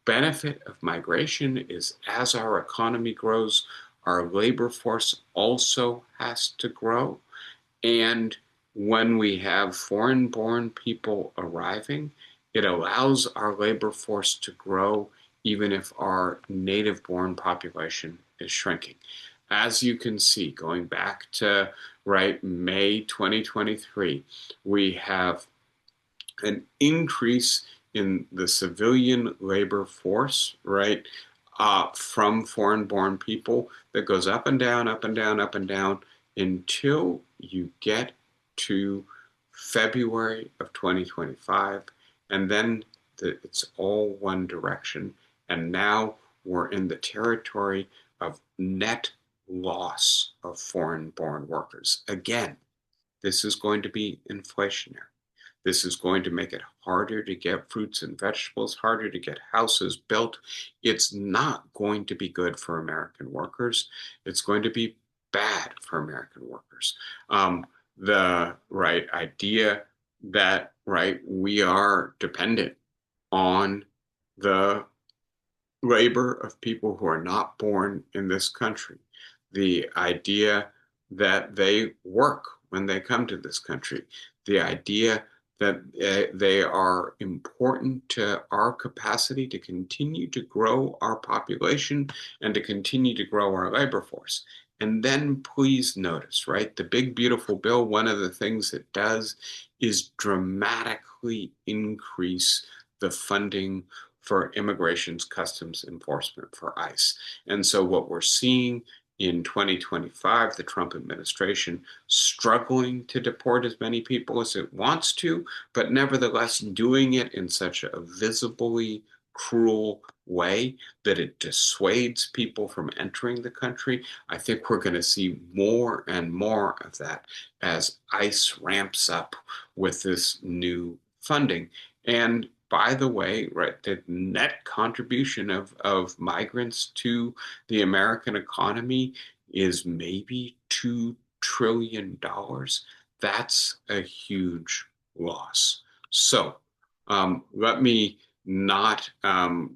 benefit of migration is as our economy grows, our labor force also has to grow. And when we have foreign-born people arriving, it allows our labor force to grow even if our native-born population is shrinking. As you can see, going back to May 2023, we have an increase in the civilian labor force, right, from foreign-born people that goes up and down, up and down, up and down until you get to February of 2025, and then it's all one direction. And now we're in the territory of net loss of foreign-born workers. Again, this is going to be inflationary. This is going to make it harder to get fruits and vegetables, harder to get houses built. It's not going to be good for American workers. It's going to be bad for American workers. The idea that we are dependent on the labor of people who are not born in this country, the idea that they work when they come to this country, the idea that they are important to our capacity to continue to grow our population and to continue to grow our labor force. And then please notice, right, the big beautiful bill, one of the things it does is dramatically increase the funding for immigration's customs enforcement, for ICE. And so what we're seeing in 2025, the Trump administration struggling to deport as many people as it wants to, but nevertheless doing it in such a visibly cruel way that it dissuades people from entering the country. I think we're going to see more and more of that as ICE ramps up with this new funding. And by the way, the net contribution of migrants to the American economy is maybe $2 trillion. That's a huge loss. So let me not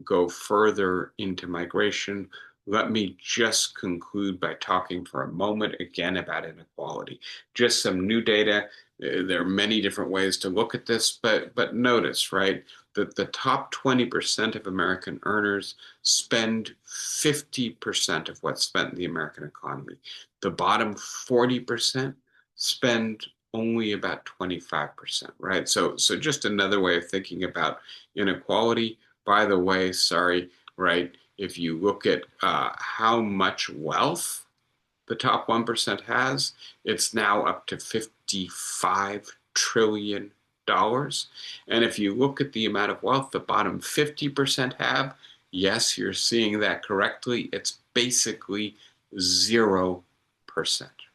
go further into migration. Let me just conclude by talking for a moment again about inequality. Just some new data. There are many different ways to look at this, but notice, right, that the top 20% of American earners spend 50% of what's spent in the American economy. The bottom 40% spend only about 25%, right? So just another way of thinking about inequality. By the way, sorry, right, if you look at how much wealth the top 1% has, it's now up to $55 trillion. And if you look at the amount of wealth the bottom 50% have, yes, you're seeing that correctly. It's basically 0%,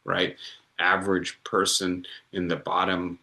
right? Average person in the bottom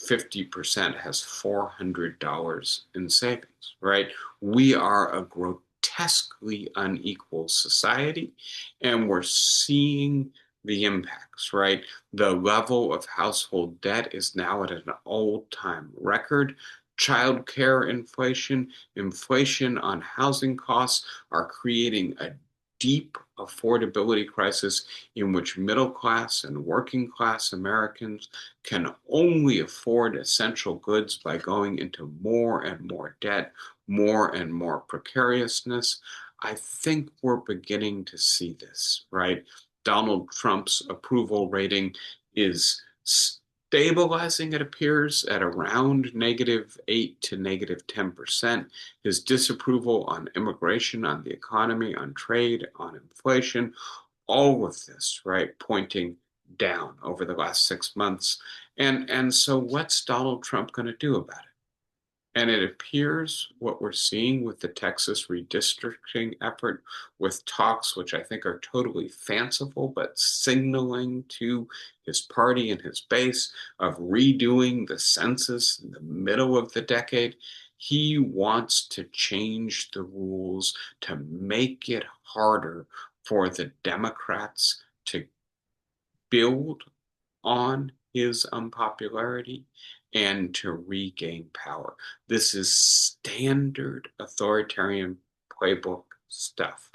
50% has $400 in savings, right? We are a grotesquely unequal society, and we're seeing the impacts, right? The level of household debt is now at an all-time record. Childcare inflation, inflation on housing costs are creating a deep affordability crisis in which middle class and working class Americans can only afford essential goods by going into more and more debt, more and more precariousness. I think we're beginning to see this, right? Donald Trump's approval rating is stabilizing, it appears, at around -8 to -10%. His disapproval on immigration, on the economy, on trade, on inflation, all of this, right, pointing down over the last 6 months. And so what's Donald Trump going to do about it? And it appears what we're seeing with the Texas redistricting effort, with talks which I think are totally fanciful, but signaling to his party and his base of redoing the census in the middle of the decade. He wants to change the rules to make it harder for the Democrats to build on his unpopularity and to regain power. This is standard authoritarian playbook stuff,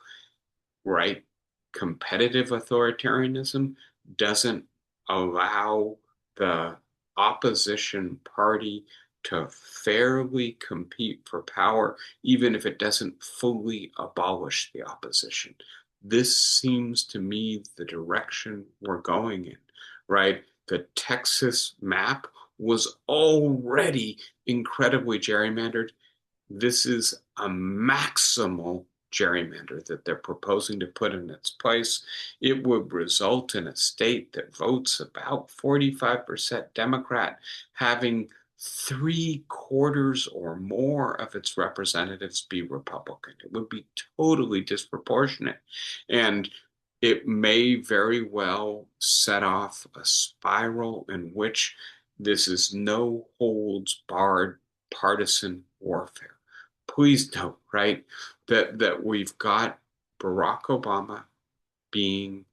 right? Competitive authoritarianism doesn't allow the opposition party to fairly compete for power, even if it doesn't fully abolish the opposition. This seems to me the direction we're going in, right? The Texas map was already incredibly gerrymandered. This is a maximal gerrymander that they're proposing to put in its place. It would result in a state that votes about 45% Democrat having three-quarters or more of its representatives be Republican. It would be totally disproportionate. And it may very well set off a spiral in which this is no holds barred partisan warfare. Please note, right, that we've got Barack Obama being,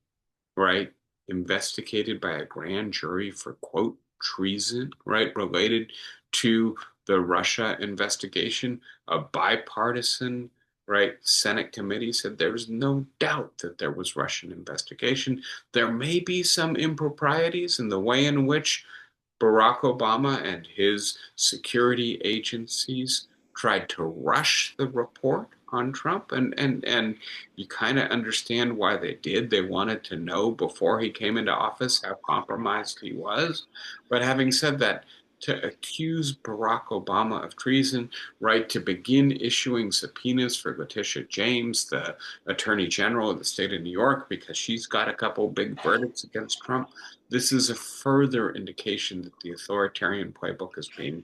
right, investigated by a grand jury for, quote, treason, right, related to the Russia investigation. A bipartisan, right, Senate committee said there was no doubt that there was Russian investigation. There may be some improprieties in the way in which Barack Obama and his security agencies tried to rush the report on Trump, and you kind of understand why they did. They wanted to know before he came into office how compromised he was. But having said that, to accuse Barack Obama of treason, right, to begin issuing subpoenas for Letitia James, the Attorney General of the state of New York, because she's got a couple big verdicts against Trump, this is a further indication that the authoritarian playbook is being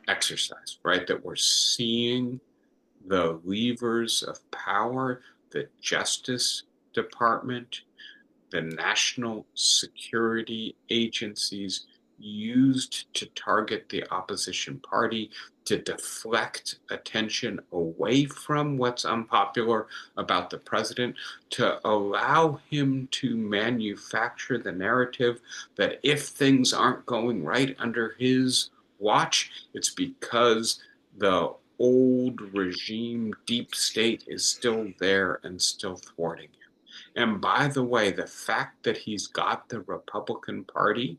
exercised, right? That we're seeing the levers of power, the Justice Department, the national security agencies used to target the opposition party, to deflect attention away from what's unpopular about the president, to allow him to manufacture the narrative that if things aren't going right under his watch, it's because the old regime deep state is still there and still thwarting him. And by the way, the fact that he's got the Republican Party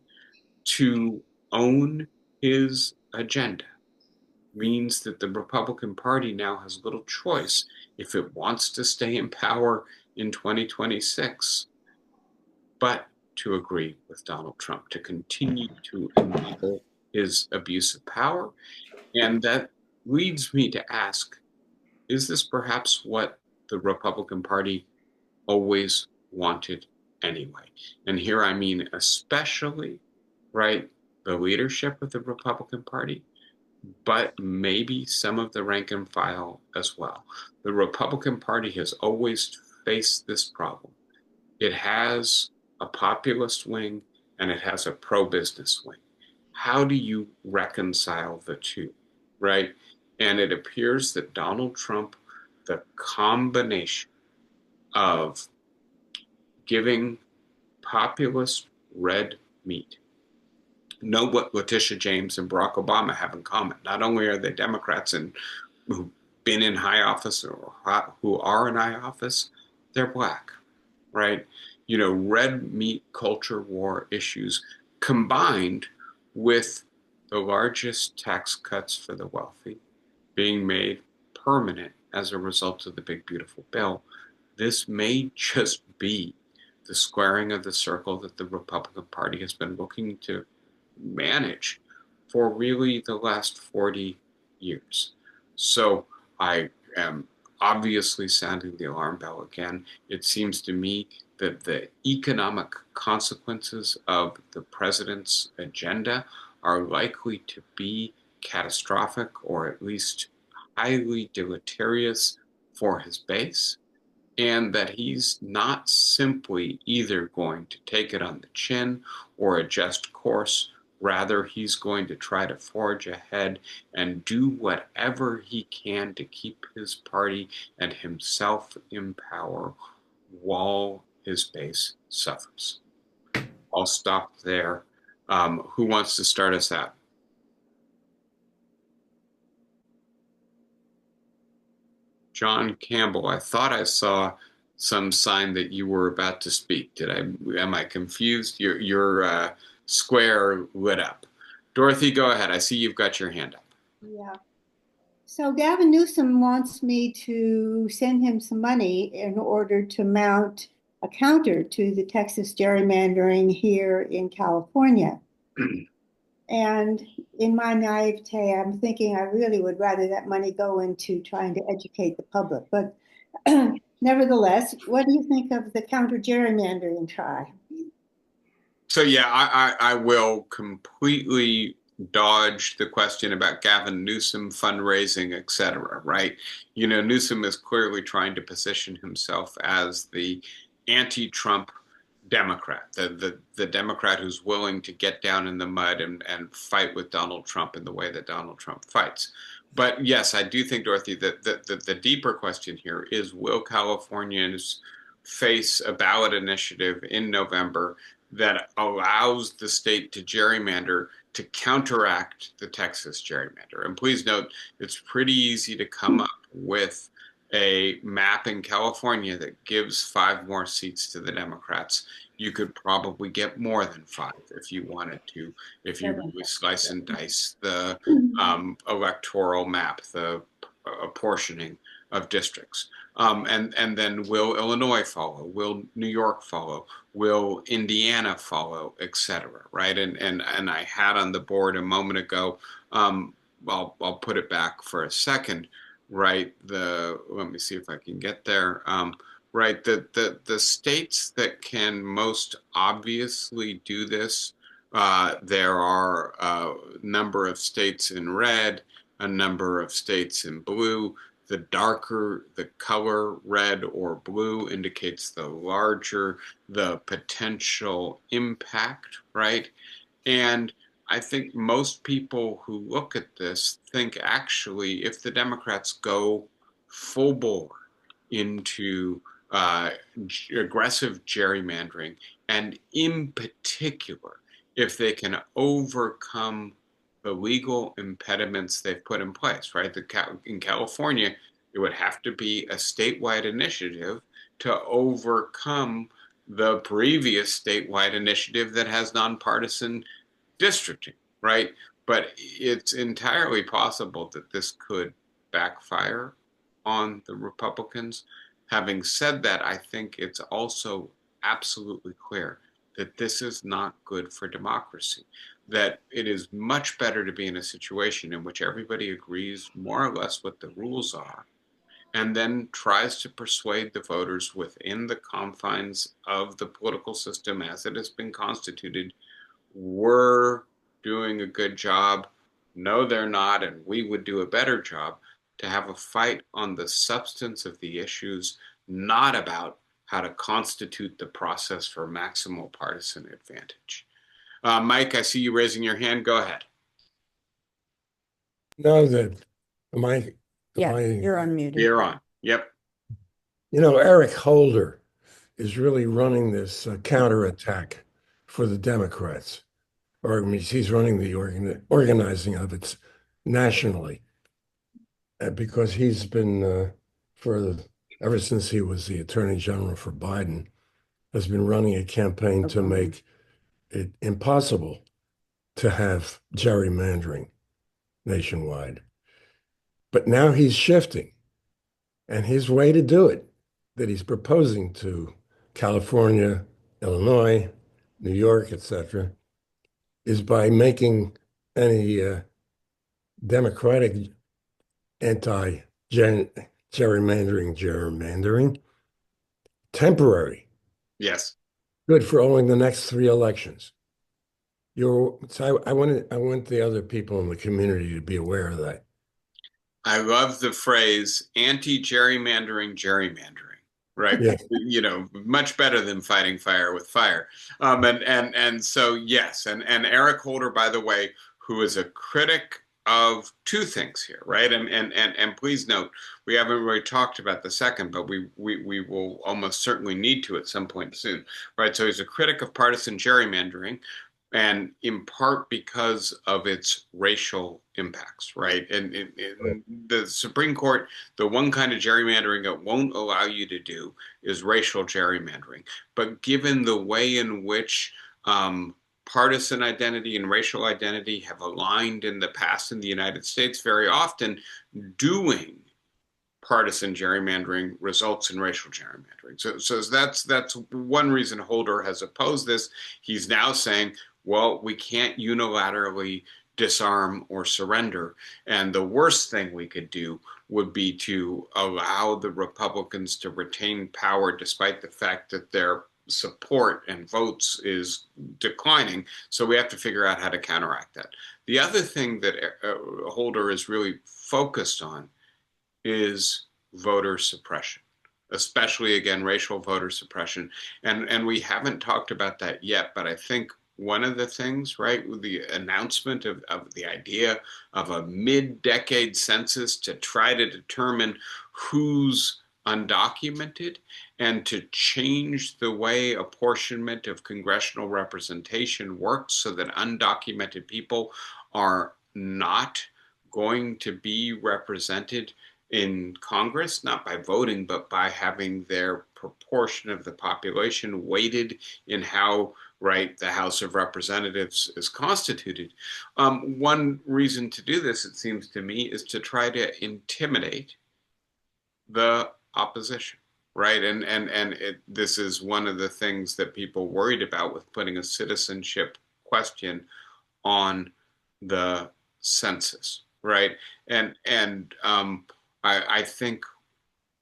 to own his agenda means that the Republican Party now has little choice if it wants to stay in power in 2026, but to agree with Donald Trump, to continue to enable his abuse of power. And that leads me to ask, is this perhaps what the Republican Party always wanted anyway? And here I mean especially, right, the leadership of the Republican Party, but maybe some of the rank and file as well. The Republican Party has always faced this problem. It has a populist wing and it has a pro-business wing. How do you reconcile the two, right? And it appears that Donald Trump, the combination of giving populist red meat. Note what Letitia James and Barack Obama have in common. Not only are they Democrats and who've been in high office or who are in high office, they're black, right? You know, red meat culture war issues combined with the largest tax cuts for the wealthy being made permanent as a result of the big, beautiful bill. This may just be the squaring of the circle that the Republican Party has been looking to manage for really the last 40 years. So I am obviously sounding the alarm bell again. It seems to me that the economic consequences of the president's agenda are likely to be catastrophic or at least highly deleterious for his base, and that he's not simply either going to take it on the chin or adjust course. Rather, he's going to try to forge ahead and do whatever he can to keep his party and himself in power while his base suffers. I'll stop there. Who wants to start us out? John Campbell, I thought I saw some sign that you were about to speak. Am I confused? Your square lit up. Dorothy, go ahead. I see you've got your hand up. Yeah. So Gavin Newsom wants me to send him some money in order to mount a counter to the Texas gerrymandering here in California. And in my naivete, I'm thinking I really would rather that money go into trying to educate the public. But nevertheless, what do you think of the counter gerrymandering try? So yeah, I will completely dodge the question about Gavin Newsom fundraising, et cetera, right? You know, Newsom is clearly trying to position himself as the anti-Trump Democrat, the Democrat who's willing to get down in the mud and fight with Donald Trump in the way that Donald Trump fights. But yes, I do think, Dorothy, that the deeper question here is, will Californians face a ballot initiative in November that allows the state to gerrymander to counteract the Texas gerrymander? And please note, it's pretty easy to come up with a map in California that gives 5 more seats to the Democrats. You could probably get more than 5 if you wanted to, if you really slice and dice the electoral map, the apportioning of districts. And then will Illinois follow? Will New York follow? Will Indiana follow, et cetera, right? And I had on the board a moment ago, I'll put it back for a second, right? Let me see if I can get there. Right, the states that can most obviously do this, there are a number of states in red, a number of states in blue. The darker the color, red or blue, indicates the larger the potential impact, right? And I think most people who look at this think, actually, if the Democrats go full bore into uh, aggressive gerrymandering, and in particular, if they can overcome the legal impediments they've put in place, right? In California, it would have to be a statewide initiative to overcome the previous statewide initiative that has nonpartisan districting, right? But it's entirely possible that this could backfire on the Republicans. Having said that, I think it's also absolutely clear that this is not good for democracy, that it is much better to be in a situation in which everybody agrees more or less what the rules are, and then tries to persuade the voters within the confines of the political system as it has been constituted, we're doing a good job. No, they're not, and we would do a better job, to have a fight on the substance of the issues, not about how to constitute the process for maximal partisan advantage. Mike, I see you raising your hand. Go ahead. No, that am I? Yeah, am I, you're unmuted. You're on. Yep. Eric Holder is really running this counterattack for the Democrats, or I mean, he's running the organizing of it nationally, because he's been ever since he was the Attorney General for Biden, has been running a campaign to make it impossible to have gerrymandering nationwide. But now he's shifting, and his way to do it, that he's proposing to California, Illinois, New York, etc., is by making any democratic anti-gerrymandering temporary, Yes. good for only the next three elections. I want the other people in the community to be aware of that. I love the phrase anti-gerrymandering, gerrymandering, right? Yeah, Much better than fighting fire with fire. And so yes, and Eric Holder, by the way, who is a critic of two things here, right? And please note, we haven't really talked about the second, but we will almost certainly need to at some point soon, right? So he's a critic of partisan gerrymandering, and in part because of its racial impacts, right? And in the Supreme Court, the one kind of gerrymandering it won't allow you to do is racial gerrymandering. But given the way in which partisan identity and racial identity have aligned in the past in the United States, very often doing partisan gerrymandering results in racial gerrymandering. So that's one reason Holder has opposed this. He's now saying, well, we can't unilaterally disarm or surrender. And the worst thing we could do would be to allow the Republicans to retain power despite the fact that their support and votes is declining. So we have to figure out how to counteract that. The other thing that Holder is really focused on is voter suppression, especially again racial voter suppression. And we haven't talked about that yet, but I think one of the things, right, with the announcement of the idea of a mid-decade census to try to determine who's undocumented and to change the way apportionment of congressional representation works so that undocumented people are not going to be represented in Congress, not by voting, but by having their proportion of the population weighted in how, right, the House of Representatives is constituted. One reason to do this, it seems to me, is to try to intimidate the opposition, right? This is one of the things that people worried about with putting a citizenship question on the census, right? I think,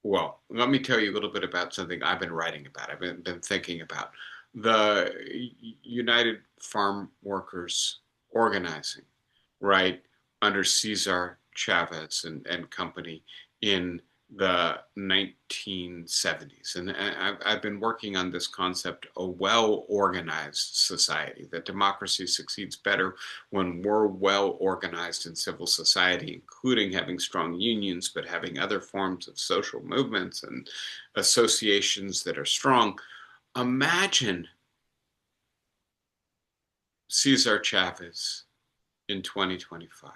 well, let me tell you a little bit about something I've been writing about. I've been thinking about the United Farm Workers organizing, right, under Cesar Chavez and company in the 1970s. And I've been working on this concept, a well-organized society, that democracy succeeds better when we're well-organized in civil society, including having strong unions, but having other forms of social movements and associations that are strong. Imagine Cesar Chavez in 2025,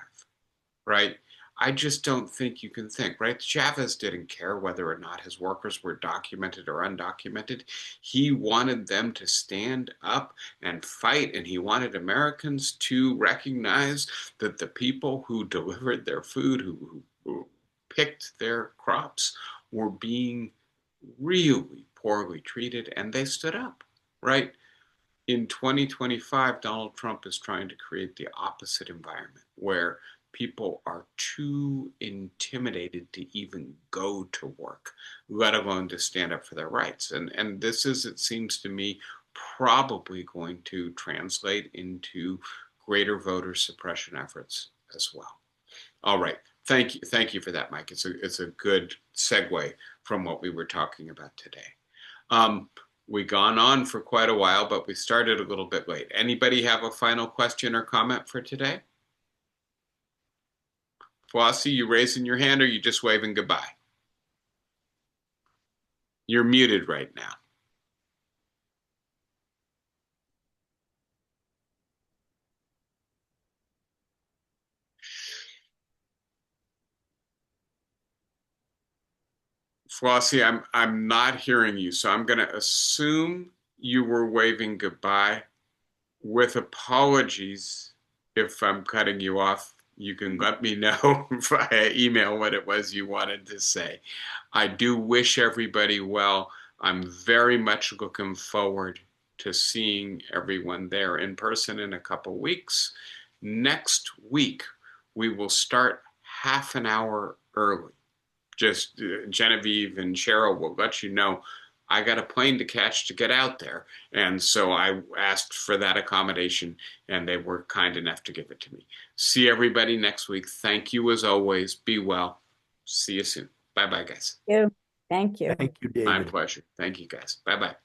right? I just don't think you can think, right? Chavez didn't care whether or not his workers were documented or undocumented. He wanted them to stand up and fight, and he wanted Americans to recognize that the people who delivered their food, who picked their crops, were being really poorly treated, and they stood up, right? In 2025, Donald Trump is trying to create the opposite environment where people are too intimidated to even go to work, let alone to stand up for their rights. And this is, it seems to me, probably going to translate into greater voter suppression efforts as well. All right. Thank you for that, Mike. It's a good segue from what we were talking about today. We've gone on for quite a while, but we started a little bit late. Anybody have a final question or comment for today? Flossie, you raising your hand or you just waving goodbye? You're muted right now. Flossie, I'm not hearing you, so I'm going to assume you were waving goodbye. With apologies if I'm cutting you off. You can let me know via email what it was you wanted to say. I do wish everybody well. I'm very much looking forward to seeing everyone there in person in a couple weeks. Next week, we will start half an hour early. Just Genevieve and Cheryl will let you know I got a plane to catch to get out there. And so I asked for that accommodation, and they were kind enough to give it to me. See everybody next week. Thank you as always. Be well. See you soon. Bye bye, guys. Thank you. Thank you, My David. pleasure. Thank you, guys. Bye bye.